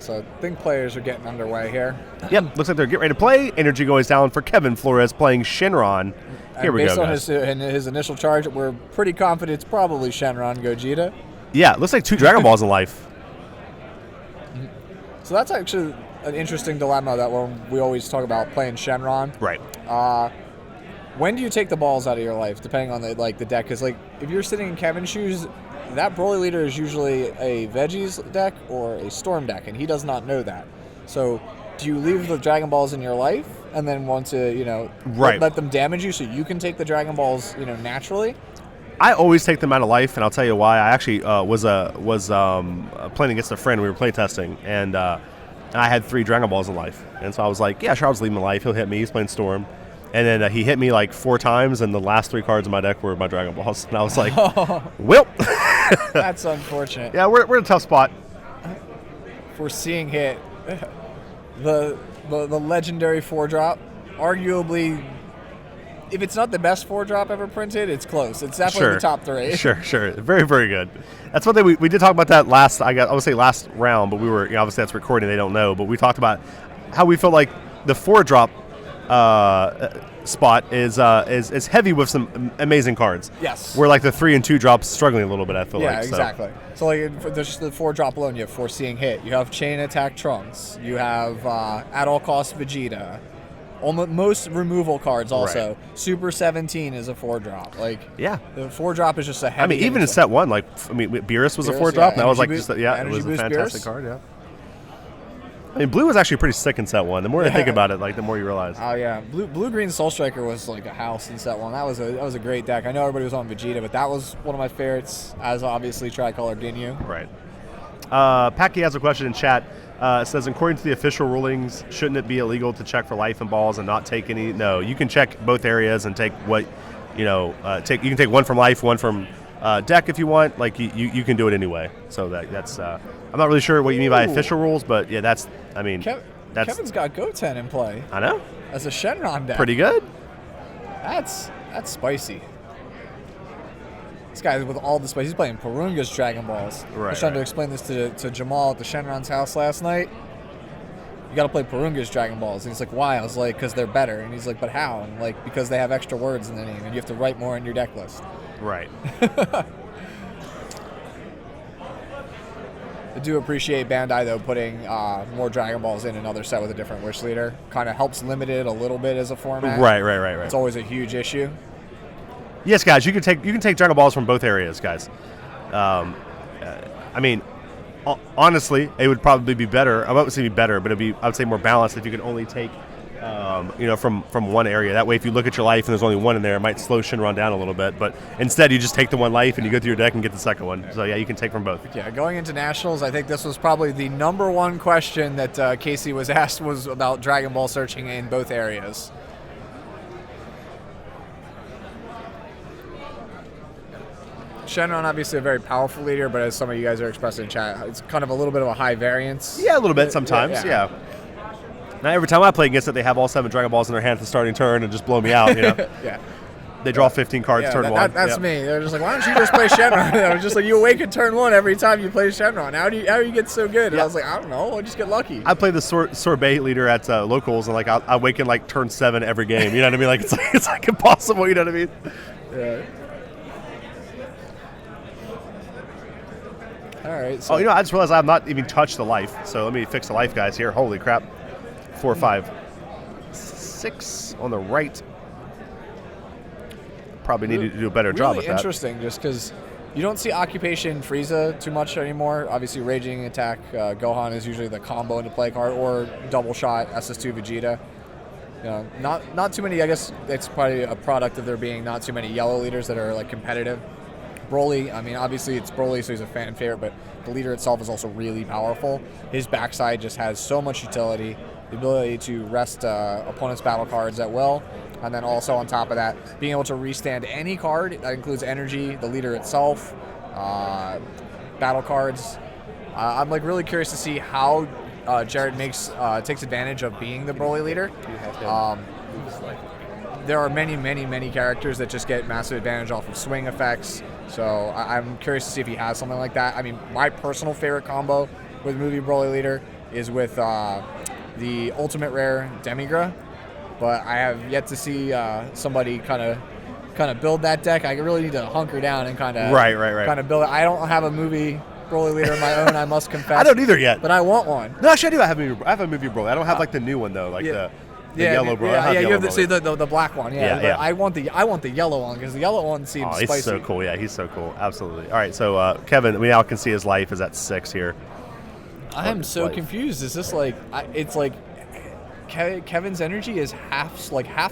right, so I think players are getting underway here. Yep, looks like they're getting ready to play. Energy goes down for Kevin Flores playing Shenron. Here we go, guys. Based on his initial charge, we're pretty confident it's probably Shenron Gogeta. Yeah, it looks like 2 Dragon Balls in life. So that's actually an interesting dilemma that when we always talk about playing Shenron. Right. When do you take the balls out of your life, depending on the deck? Because if you're sitting in Kevin's shoes, that Broly leader is usually a Veggies deck or a Storm deck, and he does not know that. So do you leave the Dragon Balls in your life and then want to, let them damage you so you can take the Dragon Balls, naturally? I always take them out of life, and I'll tell you why. I actually was playing against a friend. We were play testing, and I had 3 Dragon Balls in life. And so I was like, yeah, sure, I'll just leave him in life. He'll hit me. He's playing Storm. And then he hit me 4 times, and the last 3 cards in my deck were my Dragon Balls. And I was like, well. That's unfortunate. Yeah, we're in a tough spot. Foreseeing hit. The legendary 4-drop, arguably, if it's not the best 4-drop ever printed, it's close. It's definitely the top 3. Sure. Very, very good. That's one thing we did talk about that last round, but we were, obviously that's recording, they don't know, but we talked about how we felt like the 4-drop spot is heavy with some amazing cards. Yes. Where the 3 and 2 drops struggling a little bit, I feel like. Yeah, exactly. So there's the 4-drop alone, you have Foreseeing Hit, you have Chain Attack Trunks, you have At All Cost Vegeta. Most removal cards also. Right. Super 17 is a 4-drop. The 4-drop is just a heavy. Even in set 1, Beerus was a 4-drop. And that was it was a fantastic card. Yeah. Blue was actually pretty sick in set 1. The more you think about it, the more you realize. Oh yeah, Blue-Green Soul Striker was a house in set 1. That was a great deck. I know everybody was on Vegeta, but that was one of my favorites. As obviously Tricolor Ginyu. Right. Packy has a question in chat. It says, according to the official rulings, shouldn't it be illegal to check for life and balls and not take any? No, you can check both areas and take what, you can take one from life, one from deck if you want. You can do it anyway. So that's, I'm not really sure what you mean by official rules, but yeah, Kevin's got Goten in play. I know. As a Shenron deck. Pretty good. That's spicy. This guy with all the space, he's playing Purunga's Dragon Balls. Right, I was trying to explain this to Jamal at the Shenron's house last night. You got to play Purunga's Dragon Balls. And he's like, why? I was like, because they're better. And he's like, but how? And because they have extra words in the name, and you have to write more in your deck list. Right. I do appreciate Bandai, though, putting more Dragon Balls in another set with a different Wish Leader. Kind of helps limit it a little bit as a format. Right. It's always a huge issue. Yes, guys, you can take Dragon Balls from both areas, guys. Honestly, it would probably be better. I wouldn't say be better, but I would say more balanced if you could only take, from one area. That way, if you look at your life and there's only one in there, it might slow Shenron down a little bit. But instead, you just take the one life and you go through your deck and get the second one. So yeah, you can take from both. Yeah, going into Nationals, I think this was probably the number one question that Casey was asked was about Dragon Ball searching in both areas. Shenron, obviously a very powerful leader, but as some of you guys are expressing in chat, it's kind of a little bit of a high variance. Yeah, a little bit sometimes, yeah. Now, every time I play against it, they have all 7 Dragon Balls in their hand at the starting turn and just blow me out, Yeah. They draw 15 cards turn 1. That's me. They're just like, why don't you just play Shenron? I was just like, you awaken turn 1 every time you play Shenron. How do you get so good? And I was like, I don't know. I'll just get lucky. I play the sorbet leader at locals, and I awaken turn 7 every game. You know what I mean? It's impossible. You know what I mean? Yeah. All right. So I just realized I have not even touched the life. So let me fix the life, guys, here. Holy crap. 4, 5, 6 on the right. Probably need to do a better job with that. Really interesting, just because you don't see Occupation Frieza too much anymore. Obviously, Raging Attack Gohan is usually the combo into play card, or Double Shot SS2 Vegeta. Not too many. I guess it's probably a product of there being not too many yellow leaders that are competitive. Broly, obviously it's Broly, so he's a fan favorite, but the leader itself is also really powerful. His backside just has so much utility, the ability to rest opponent's battle cards at will, and then also on top of that, being able to restand any card. That includes energy, the leader itself, battle cards. I'm really curious to see how Jared takes advantage of being the Broly leader. There are many, many, many characters that just get massive advantage off of swing effects. So I'm curious to see if he has something like that. My personal favorite combo with movie Broly leader is with the Ultimate Rare Demigra, but I have yet to see somebody kind of build that deck. I really need to hunker down and kind of kind of build it. I don't have a movie Broly leader of my own, I must confess. I don't either yet. But I want one. No, actually I do. I have a movie Broly. I don't have like the new one though, like the yellow Broly. Yeah, you have the black one. Yeah. I want the yellow one because the yellow one seems spicy. He's so cool. Yeah, he's so cool. Absolutely. All right, so Kevin, we now can see his life is at 6 here. I am so confused. Is this like it's like Kevin's energy is half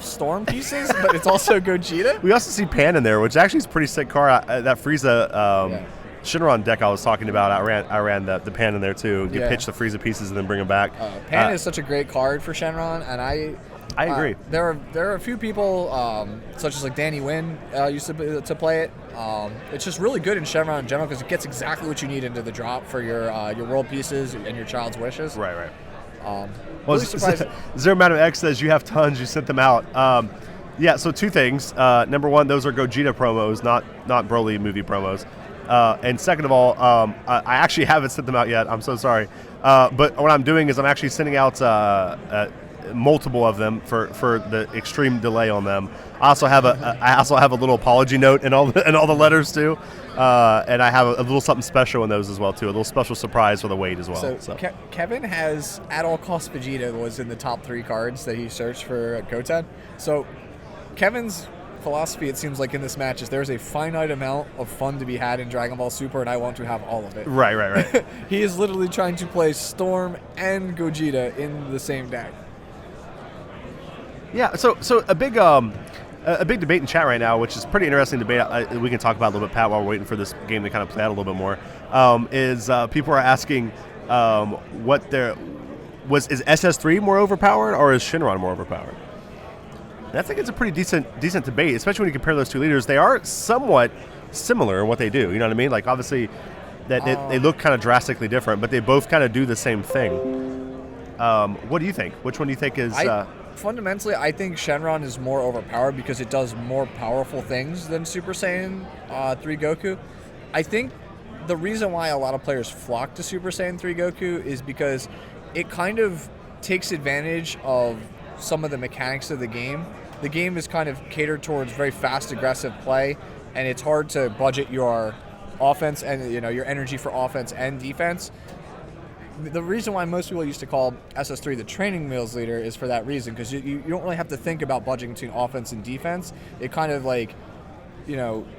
storm pieces, but it's also Gogeta? We also see Pan in there, which actually is a pretty sick card. That Frieza Shenron deck I was talking about, I ran the Pan in there too. You pitch the Frieza pieces and then bring them back. Pan is such a great card for Shenron, and I agree. There are a few people, such as like Danny Wynn, used to play it. It's just really good in Shenron in general because it gets exactly what you need into the drop for your world pieces and your child's wishes. Right. Really surprised. Zero Madam X says you have tons. You sent them out. Yeah. So 2 things. Number 1, those are Gogeta promos, not Broly movie promos. And second of all, I actually haven't sent them out yet. I'm so sorry. But what I'm doing is I'm actually sending out multiple of them for the extreme delay on them. I also have a little apology note in all the letters too, and I have a little something special in those as well too. A little special surprise for the wait as well. So. Kevin has At All Cost Vegeta was in the top 3 cards that he searched for Goten. So Kevin's philosophy, it seems like in this match, is there's a finite amount of fun to be had in Dragon Ball Super, and I want to have all of it. Right. He is literally trying to play Storm and Gogeta in the same deck. Yeah. So a big debate in chat right now, which is pretty interesting debate. We can talk about a little bit, Pat, while we're waiting for this game to kind of play out a little bit more. Is people are asking is SS3 more overpowered or is Shenron more overpowered? And I think it's a pretty decent debate, especially when you compare those 2 leaders. They are somewhat similar in what they do. You know what I mean? Like obviously, they look kind of drastically different, but they both kind of do the same thing. What do you think? Which one do you think is? Fundamentally, I think Shenron is more overpowered because it does more powerful things than Super Saiyan 3 Goku. I think the reason why a lot of players flock to Super Saiyan 3 Goku is because it kind of takes advantage of some of the mechanics of the game. The game is kind of catered towards very fast, aggressive play, and it's hard to budget your offense and your energy for offense and defense. The reason why most people used to call SS3 the training wheels leader is for that reason, because you don't really have to think about budgeting between offense and defense. It kind of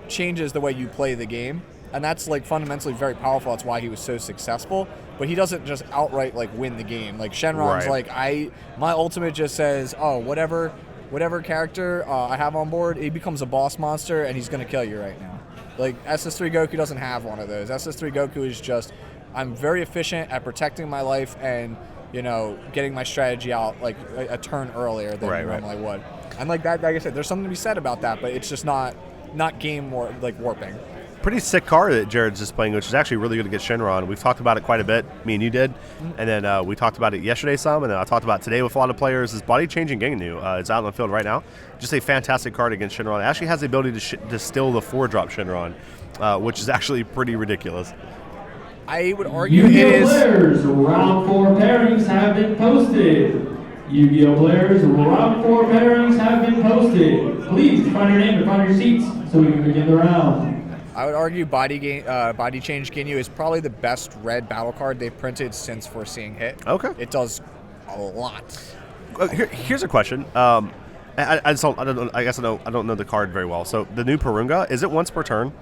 changes the way you play the game, and that's fundamentally very powerful. That's why he was so successful. But he doesn't just outright win the game. Like Shenron's my ultimate just says, whatever character I have on board, he becomes a boss monster and he's gonna kill you right now. Like SS3 Goku doesn't have one of those. SS3 Goku is just, I'm very efficient at protecting my life and getting my strategy out a turn earlier than you normally would. And like I said, there's something to be said about that, but it's just not game warping. Pretty sick card that Jared's just playing, which is actually really good against Shenron. We've talked about it quite a bit. Me and you did. And then we talked about it yesterday some, and then I talked about it today with a lot of players. Is Body Changing Ginyu. It's out on the field right now. Just a fantastic card against Shenron. It actually has the ability to distill the 4-drop Shenron, which is actually pretty ridiculous. I would argue it is. Players, round 4 pairings have been posted. Yu-Gi-Oh! Players, round 4 pairings have been posted. Please find your name and find your seats so we can begin the round. I would argue Body Change Ginyu is probably the best red battle card they've printed since Foreseeing Hit. Okay. It does a lot. Here's a question. I don't know the card very well. So the new Purunga, is it once per turn?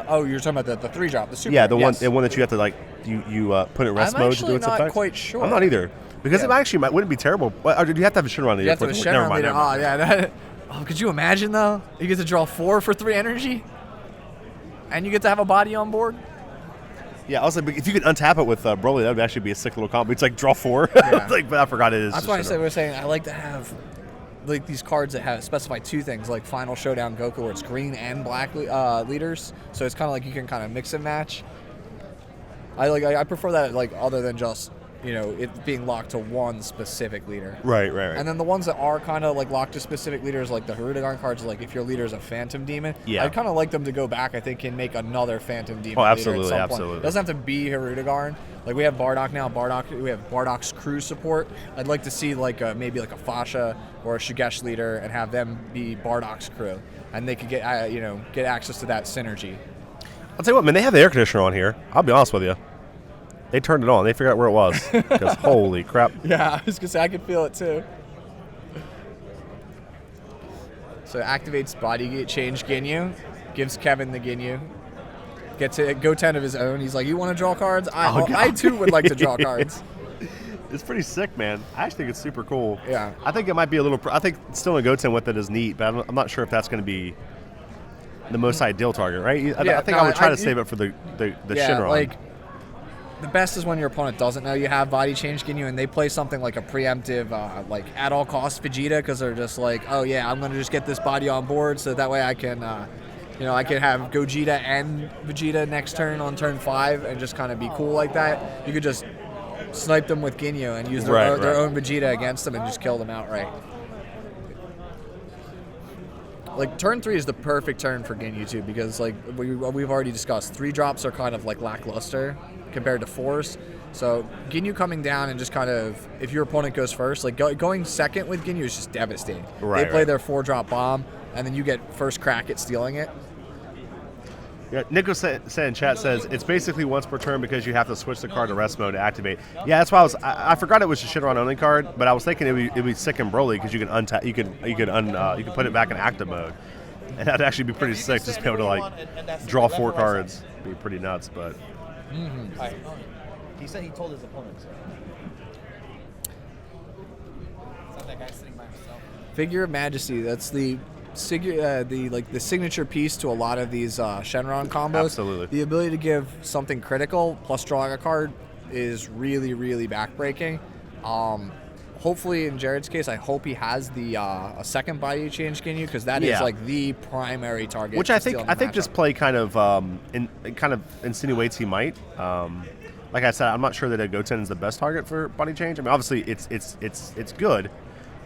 You're talking about the 3-drop, the super. Yeah, the one that you have to you put it in rest mode to do its effect. I'm actually not quite wure. I'm not either, because it actually wouldn't be terrible. Or do you have to have a Shenron leader? You have to have a Shenron leader. Oh yeah. Could you imagine though? You get to draw 4 for 3 energy, and you get to have a body on board. Yeah, I was like, if you could untap it with Broly, that would actually be a sick little combo. It's like draw 4. Yeah. But I forgot it is. That's why we were saying I like to have these cards that have specify 2 things, like Final Showdown Goku, where it's green and black leaders. So it's kind of like you can kind of mix and match. I prefer that other than just it being locked to one specific leader. Right. And then the ones that are kind of like locked to specific leaders, like the Hirudegarn cards, like if your leader is a Phantom Demon, I'd kind of like them to go back, I think, and make another Phantom Demon leader at some point. It doesn't have to be Hirudegarn. Like we have Bardock now. We have Bardock's crew support. I'd like to see like maybe like a Fasha or a Shigesh leader and have them be Bardock's crew, and they could get get access to that synergy. I'll tell you what, man, they have the air conditioner on here. I'll be honest with you. They turned it on. They figured out where it was. Because holy crap. Yeah, I was going to say, I could feel it too. So it activates Body Change Ginyu, gives Kevin the Ginyu, gets a Goten of his own. He's like, you want to draw cards? I too would like to draw cards. It's pretty sick, man. I actually think it's super cool. Yeah. I think it might be a little... I think still a Goten with it is neat, but I'm not sure if that's going to be the most ideal target, right? I think I would try to save it for the Shenron. Like, the best is when your opponent doesn't know you have Body Change Ginyu and they play something like a preemptive, like at all costs Vegeta, because they're just like, oh yeah, I'm gonna just get this body on board so that way I can, I can have Gogeta and Vegeta next turn on turn 5 and just kind of be cool like that. You could just snipe them with Ginyu and use their own Vegeta against them and just kill them outright. Like turn 3 is the perfect turn for Ginyu too, because like we've already discussed, 3 drops are kind of like lackluster compared to 4s. So Ginyu coming down and just kind of, if your opponent goes first, like going second with Ginyu is just devastating. They play their 4-drop bomb, and then you get first crack at stealing it. Yeah, Nico in chat says it's basically once per turn because you have to switch the card to rest mode to activate. Yeah, that's why I forgot it was a Shenron only card, but I was thinking it'd be sick and Broly because you can untap, you can put it back in active mode, and that'd actually be pretty sick. Just be able to like draw 4 cards, be pretty nuts. But he said he told his opponent. So. It's not that guy sitting by himself. Figure of Majesty. That's the signature piece to a lot of these Shenron combos. Absolutely. The ability to give something critical plus drawing a card is really, really backbreaking. Hopefully, in Jared's case, I hope he has the a second Body Change Ginyu, because that is like the primary target. Which I think this play kind of insinuates he might. Like I said, I'm not sure that a Goten is the best target for Body Change. I mean, obviously it's good.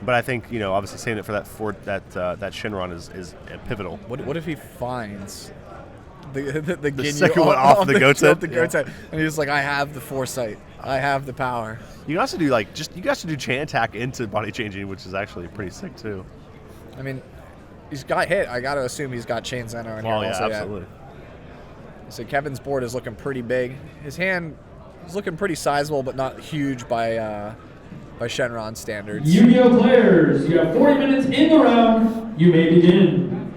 But I think, obviously saving it for that Shenron is pivotal. What if he finds the Ginyu second one off the Goten? The Goten, and he's like, I have the foresight, I have the power. You can also do you guys should do chain attack into Body Changing, which is actually pretty sick too. I mean, he's got hit. I got to assume he's got Chain Zeno in here. Oh yeah, also, absolutely. So Kevin's board is looking pretty big. His hand is looking pretty sizable, but not huge by Shenron standards. Yu-Gi-Oh players, you have 40 minutes in the round. You may begin.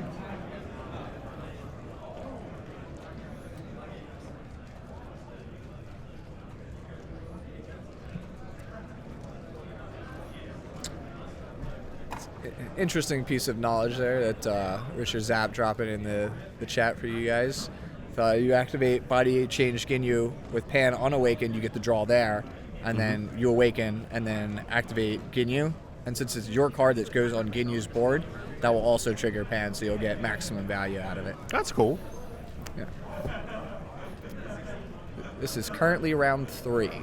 Interesting piece of knowledge there that Richard Zapp dropping in the chat for you guys. If you activate Body Change Ginyu with Pan unawakened, you get the draw there. And then you awaken and then activate Ginyu. And since it's your card that goes on Ginyu's board, that will also trigger Pan, so you'll get maximum value out of it. That's cool. Yeah. This is currently round 3. I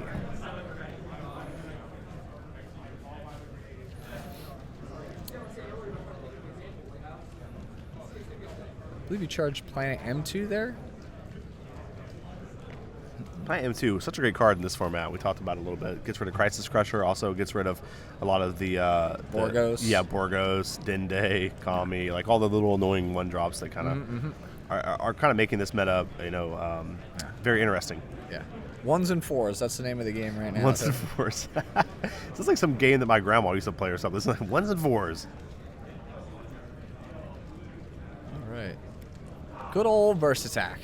believe you charged Planet M2 there. Planet M2, such a great card in this format. We talked about it a little bit. Gets rid of Crisis Crusher, also gets rid of a lot of the Borgos. Borgos, Dende, Kami, like all the little annoying 1-drops that kind of are kind of making this meta, very interesting. Yeah. 1s and 4s, that's the name of the game right now. 1s and 4s. This is like some game that my grandma used to play or something. It's like 1s and 4s. All right. Good old Burst Attack.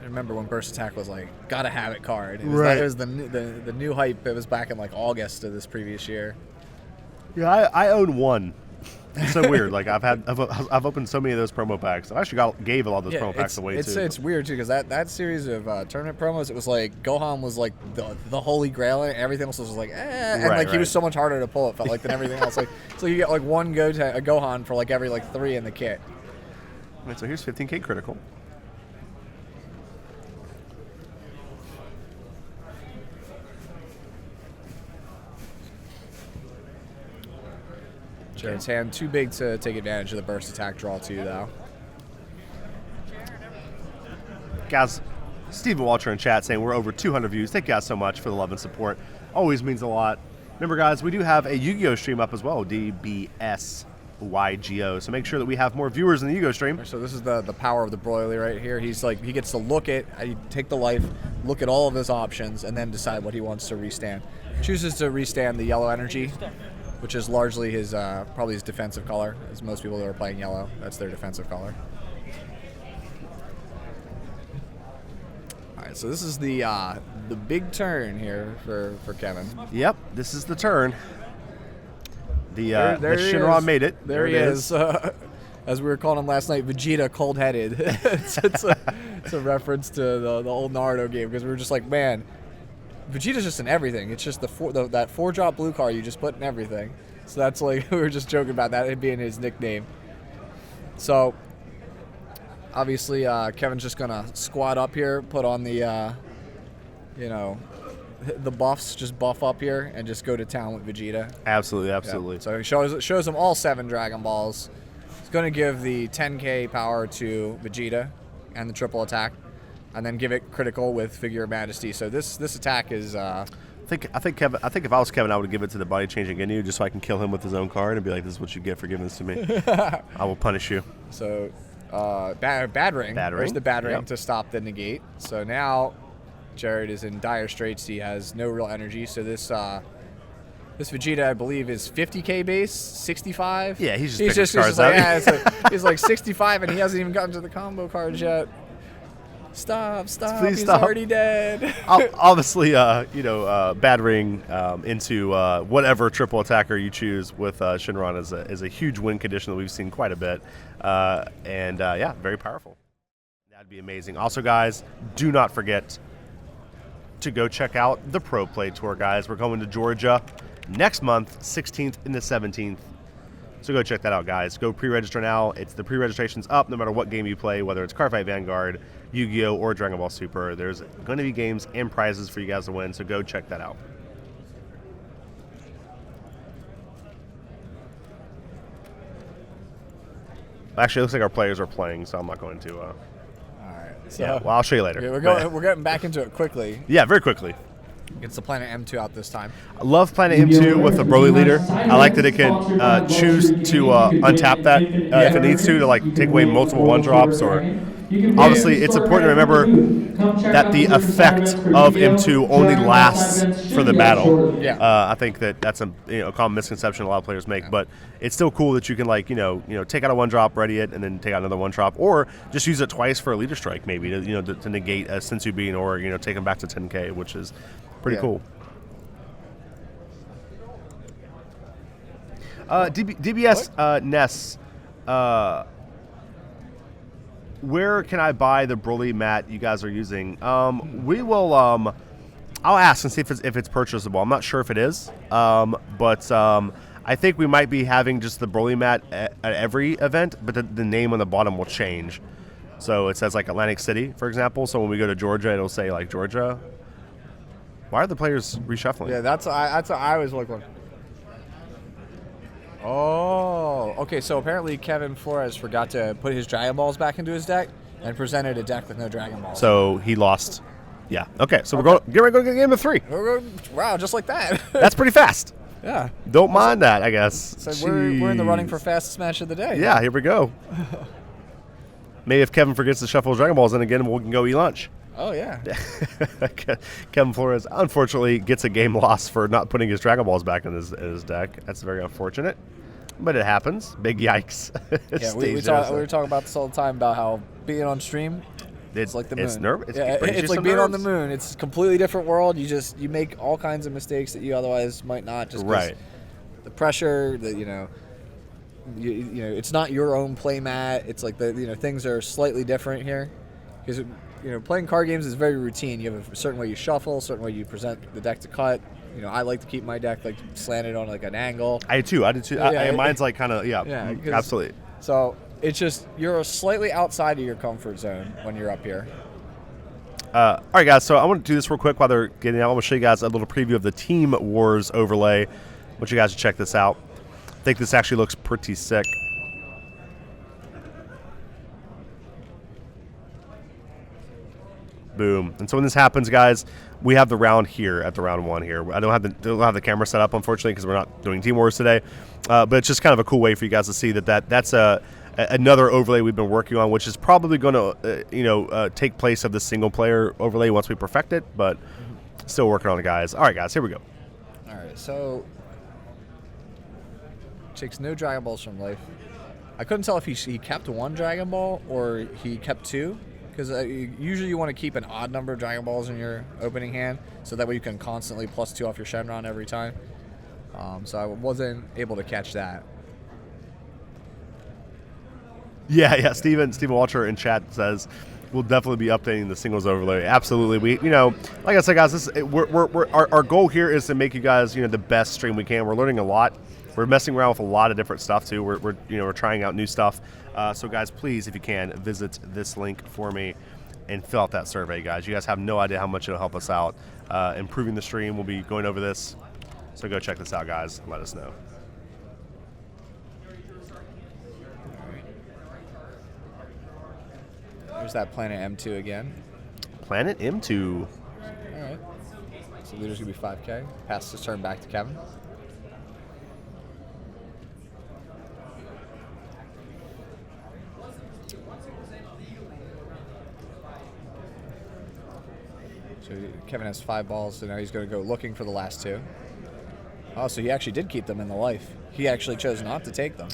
I remember when Burst Attack was like, gotta have it card. It was the new hype. It was back in like August of this previous year. Yeah, I own one. It's so weird. Like I've opened so many of those promo packs. I actually gave a lot of those promo packs away too. It's weird too, because that series of tournament promos, it was like Gohan was like the holy grail, and everything else was like and he was so much harder to pull. It felt like than everything else. Like so you get like one Gohan for like every like 3 in the kit. All right, so here's 15K critical. Jared's hand too big to take advantage of the burst attack draw too, though. Guys, Steven Walter in chat saying we're over 200 views. Thank you guys so much for the love and support. Always means a lot. Remember, guys, we do have a Yu-Gi-Oh stream up as well, DBS YGO. So make sure that we have more viewers in the Yu-Gi-Oh stream. So this is the power of the Broly right here. He's like, he gets to look at, take the life, look at all of his options, and then decide what he wants to restand. Chooses to restand the yellow energy, which is largely his probably his defensive color, as most people that are playing yellow, that's their defensive color. All right, so this is the big turn here for Kevin. Yep, this is the turn. The there he Shenron is. made it. There he is. As we were calling him last night, Vegeta cold-headed. it's a reference to the old Naruto game, because we were just like, man, Vegeta's just in everything. It's just that 4-drop blue card you just put in everything. So that's like, we were just joking about that, it being his nickname. So, obviously, Kevin's just going to squat up here, put on the, the buffs, just buff up here, and just go to town with Vegeta. Absolutely, absolutely. Yeah. So he shows him all 7 Dragon Balls. He's going to give the 10k power to Vegeta and the triple attack, and then give it critical with Figure of Majesty. So this attack is. I think if I was Kevin, I would give it to the body changing Ginyu just so I can kill him with his own card and be like, "This is what you get for giving this to me. I will punish you." So, bad ring. There's the bad ring to stop the negate. So now, Jared is in dire straits. He has no real energy. So this Vegeta, I believe, is 50k base, 65. Yeah, he's just cards like, out. he's like 65, and he hasn't even gotten to the combo cards yet. Stop! Please he's stop. already dead. Obviously, bad ring into whatever triple attacker you choose with Shenron is a huge win condition that we've seen quite a bit, very powerful. That'd be amazing. Also, guys, do not forget to go check out the Pro Play Tour, guys. We're going to Georgia next month, 16th and the 17th. So go check that out, guys. Go pre-register now. The pre-registration's up no matter what game you play, whether it's Cardfight Vanguard, Yu-Gi-Oh, or Dragon Ball Super. There's going to be games and prizes for you guys to win, so go check that out. Actually, it looks like our players are playing, so I'm not going to. All right. So Yeah, well, I'll show you later. we're getting back into it quickly. Yeah, very quickly. Gets the Planet M2 out this time. I love Planet M2 with the Broly leader. I like that it can choose to untap that if it needs to like take away multiple 1-drops. Or obviously, it's important to remember that the effect of M2 only lasts for the battle. Yeah. I think that's a common misconception a lot of players make, but it's still cool that you can take out a 1-drop, ready it, and then take out another 1-drop, or just use it twice for a leader strike, maybe to negate a Sensu Bean, or take him back to 10k, which is pretty cool. DBS Ness, where can I buy the Broly mat you guys are using? We will. I'll ask and see if it's purchasable. I'm not sure if it is, but I think we might be having just the Broly mat at every event, but the name on the bottom will change. So it says like Atlantic City, for example. So when we go to Georgia, it'll say like Georgia. Why are the players reshuffling? Yeah, that's what I was looking. Oh, okay. So apparently Kevin Flores forgot to put his Dragon Balls back into his deck and presented a deck with no Dragon Balls. So he lost. Yeah. Okay. So we're going to go game of 3. Wow, just like that. That's pretty fast. Yeah. Don't mind that, I guess. So we're in the running for fastest match of the day. Yeah. Here we go. Maybe if Kevin forgets to shuffle his Dragon Balls in again, we can go eat lunch. Oh, yeah. Kevin Flores, unfortunately, gets a game loss for not putting his Dragon Balls back in his deck. That's very unfortunate. But it happens. Big yikes. Yeah, we were talking about this all the time, about how being on stream, it's like the moon. It's like being on the moon. It's a completely different world. You make all kinds of mistakes that you otherwise might not. Just right. The pressure, it's not your own play mat. It's like things are slightly different here, because playing card games is very routine. You have a certain way you shuffle, a certain way you present the deck to cut. I like to keep my deck like slanted on like an angle. I do too. Mine's like kind of absolutely. So it's just you're slightly outside of your comfort zone when you're up here. All right, guys. So I want to do this real quick while they're getting out. I want to show you guys a little preview of the Team Wars overlay. I want you guys to check this out. think this actually looks pretty sick. Boom. And so when this happens, guys, we have the round here at the round 1 here. I don't have the camera set up, unfortunately, because we're not doing Team Wars today. But it's just kind of a cool way for you guys to see that's another overlay we've been working on, which is probably going to take place of the single player overlay once we perfect it. But still working on it, guys. All right, guys, here we go. All right, so takes no Dragon Balls from life. I couldn't tell if he kept 1 Dragon Ball or he kept 2. Because usually you want to keep an odd number of Dragon Balls in your opening hand, so that way you can constantly +2 off your Shenron every time. So I wasn't able to catch that. Yeah. Steven Walter in chat says we'll definitely be updating the singles overlay. Absolutely. Like I said, guys, our goal here is to make you guys the best stream we can. We're learning a lot. We're messing around with a lot of different stuff too. We're trying out new stuff. So guys, please, if you can, visit this link for me and fill out that survey, guys. You guys have no idea how much it'll help us out. Improving the stream, we'll be going over this. So go check this out, guys. Let us know. There's that Planet M2 again. Planet M2. All right. So leader's going to be 5K. Pass this turn back to Kevin. So Kevin has 5 balls, so now he's going to go looking for the last 2. Oh, so he actually did keep them in the life. He actually chose not to take them.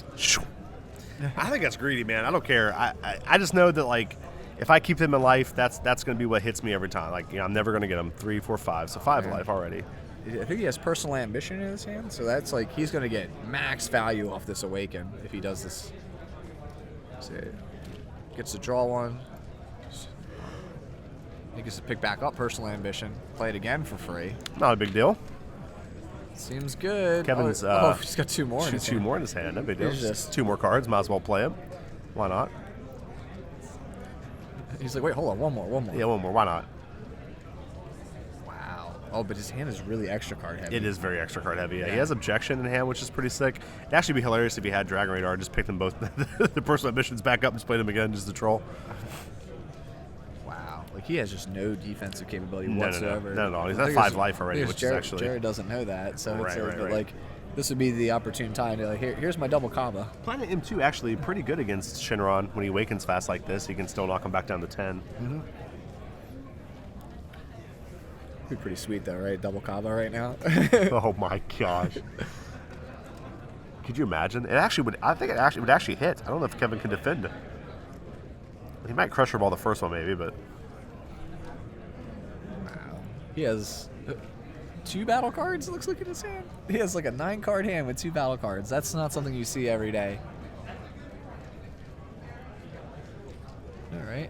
I think that's greedy, man. I don't care. I just know that, like, if I keep them in life, that's going to be what hits me every time. Like, I'm never going to get them 3, 4, 5. So 5 life already. I think he has personal ambition in his hand, so that's like he's going to get max value off this awaken if he does this. So gets to draw 1. He gets to pick back up personal ambition, play it again for free. Not a big deal. Seems good. Kevin's he's got 2 more. Two more in his hand. No big deal. He's just 2 more cards. Might as well play them. Why not? He's like, wait, hold on, one more. Yeah, 1 more. Why not? Wow. Oh, but his hand is really extra card heavy. It is very extra card heavy. Yeah. He has objection in hand, which is pretty sick. It'd actually be hilarious if he had Dragon Radar. Just pick them both, the personal ambitions back up and just play them again, just to troll. Wow. Like, he has just no defensive capability whatsoever. No, at all. He's at 5 life already, which is actually... Jared doesn't know that, so right, it's right. like, this would be the opportune time to, like, here's my double combo. Planet M2 actually pretty good against Shenron. When he awakens fast like this, he can still knock him back down to 10. Mm-hmm. Be pretty sweet, though, right? Double combo right now. Oh, my gosh. Could you imagine? I think it would actually hit. I don't know if Kevin can defend. He might crush her ball the first one, maybe, but... Wow. He has 2 battle cards, it looks like, in his hand. He has like a 9-card hand with 2 battle cards. That's not something you see every day. All right.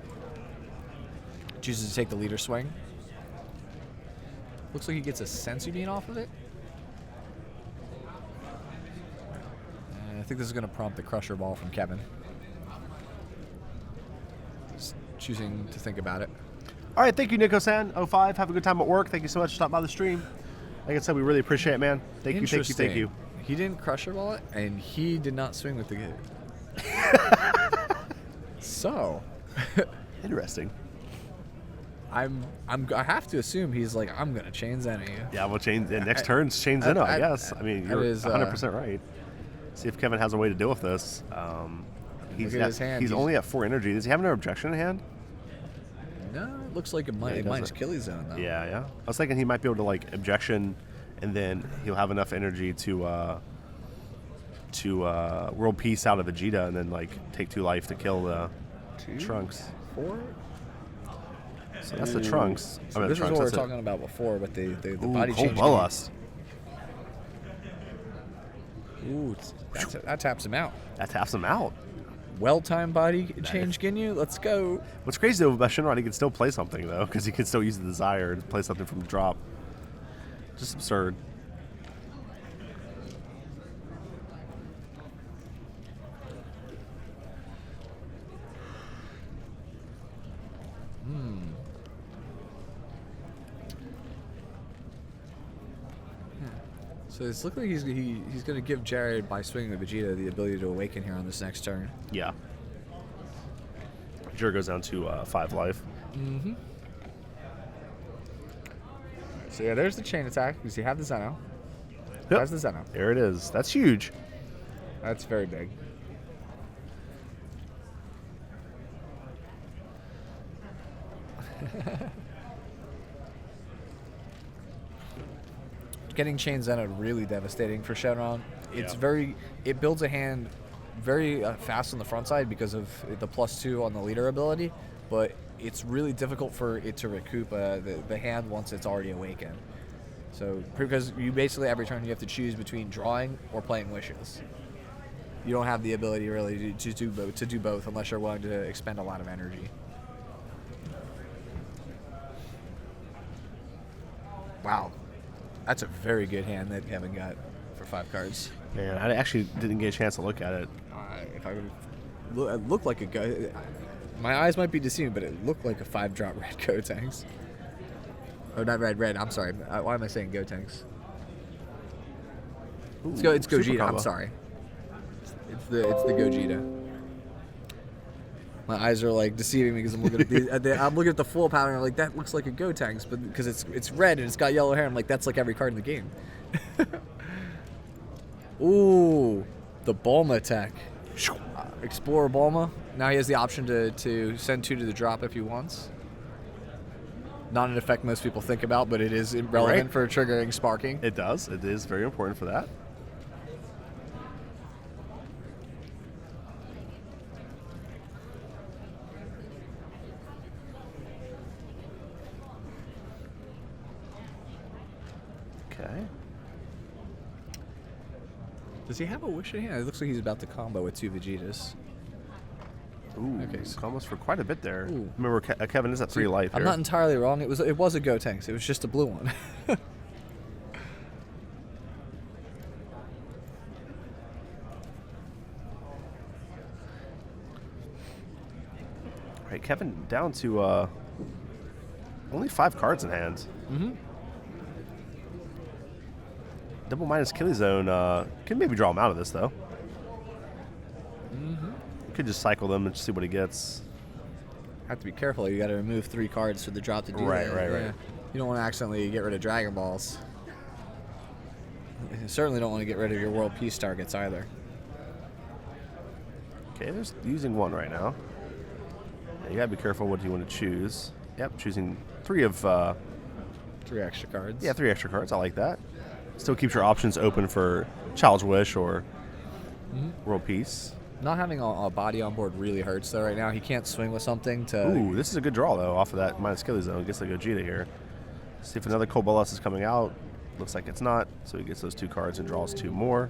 Chooses to take the leader swing. Looks like he gets a Sensu Bean off of it. And I think this is going to prompt the Crusher Ball from Kevin. Just choosing to think about it. All right, thank you, Nico-san. 05, have a good time at work. Thank you so much for stopping by the stream. Like I said, we really appreciate it, man. Thank you. He didn't Crusher Ball it, and he did not swing with the good. So... Interesting. I have to assume he's like, I'm gonna chain Zen you. Yeah, we'll change. Next turn's chain Zeno, I guess. I mean, you're 100% right. See if Kevin has a way to deal with this. He's only at 4 energy. Does he have another objection in hand? No, it looks like a minus Killy Zone though. Yeah. I was thinking he might be able to like objection, and then he'll have enough energy to World Peace out of Vegeta, and then like take 2 life to kill the Trunks. 4. So that's the Trunks. So this is what we were talking about before, but the body change. Lust. Ooh, that taps him out. That taps him out. Well-timed body change Ginyu. Let's go. What's crazy though about Shenron, he can still play something though, because he can still use the desire to play something from the drop. Just absurd. So it's looking like he's going to give Jared, by swinging the Vegeta, the ability to awaken here on this next turn. Yeah. Jared goes down to 5 life. Mm-hmm. So yeah, there's the chain attack because you have the Zeno. Yep. Has the Zeno. There it is. That's huge. That's very big. Getting Chain Zeno really devastating for Shenron. It's it builds a hand very fast on the front side because of the +2 on the leader ability, but it's really difficult for it to recoup the hand once it's already awakened. So because you basically every turn you have to choose between drawing or playing wishes. You don't have the ability really to do both unless you're willing to expend a lot of energy. Wow. That's a very good hand that Kevin got for 5 cards. Man, I actually didn't get a chance to look at it. If I would, it looked like a go. My eyes might be deceiving, but it looked like a 5-drop red Gotenks. Oh, not red. I'm sorry. Why am I saying Gotenks? It's Gogeta. combo. I'm sorry. It's the Gogeta. My eyes are like deceiving me because I'm looking at I'm looking at the full pattern. I'm like, that looks like a Gotenks, but because it's red and it's got yellow hair, I'm like, that's like every card in the game. Ooh, the Bulma attack. Explorer Bulma. Now he has the option to send 2 to the drop if he wants. Not an effect most people think about, but it is relevant for triggering sparking. It does. It is very important for that. Okay. Does he have a wish in hand? It looks like he's about to combo with 2 Vegetas. Ooh, Okay, so- combos for quite a bit there. Ooh. Remember, Kevin is at 3 life I'm here. not entirely wrong. It was a Gotenks. It was just a blue one. All right, Kevin down to only 5 cards in hand. Mm-hmm. Double minus Killy Zone can maybe draw him out of this though. Mm-hmm. You could just cycle them and see what he gets. Have to be careful. You got to remove 3 cards for the drop to do Right, that. right. You don't want to accidentally get rid of Dragon Balls. You certainly don't want to get rid of your World Peace targets either. Okay, there's using 1 right now. Yeah, you gotta be careful what you want to choose. Yep, choosing 3 of 3 extra cards. yeah, 3 extra cards. I like that. Still keeps your options open for Child's Wish or World Peace. Not having a body on board really hurts though right now. He can't swing with something to... Ooh, this is a good draw though off of that minus Killy Zone. Gets the Gogeta here. See if another Cobalus is coming out. Looks like it's not, so he gets those 2 cards and draws 2 more.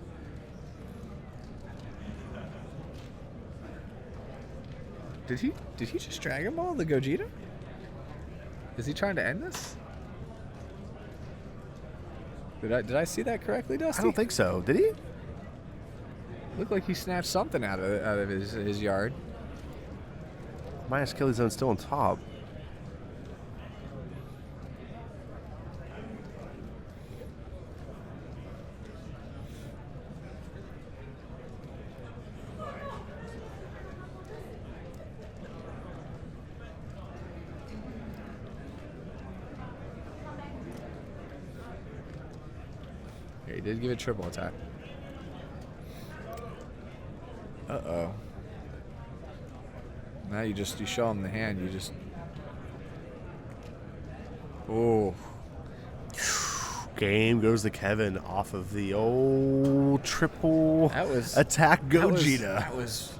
Did he just Dragon Ball the Gogeta? Is he trying to end this? Did I see that correctly, Dusty? I don't think so. Did he? Looked like he snatched something out of his yard. Minus Killy Zone still on top. Yeah, he did give it triple attack. Uh-oh. Now you show him the hand, you just... Oh. Game goes to Kevin off of the old triple That was... attack Gogeta. That was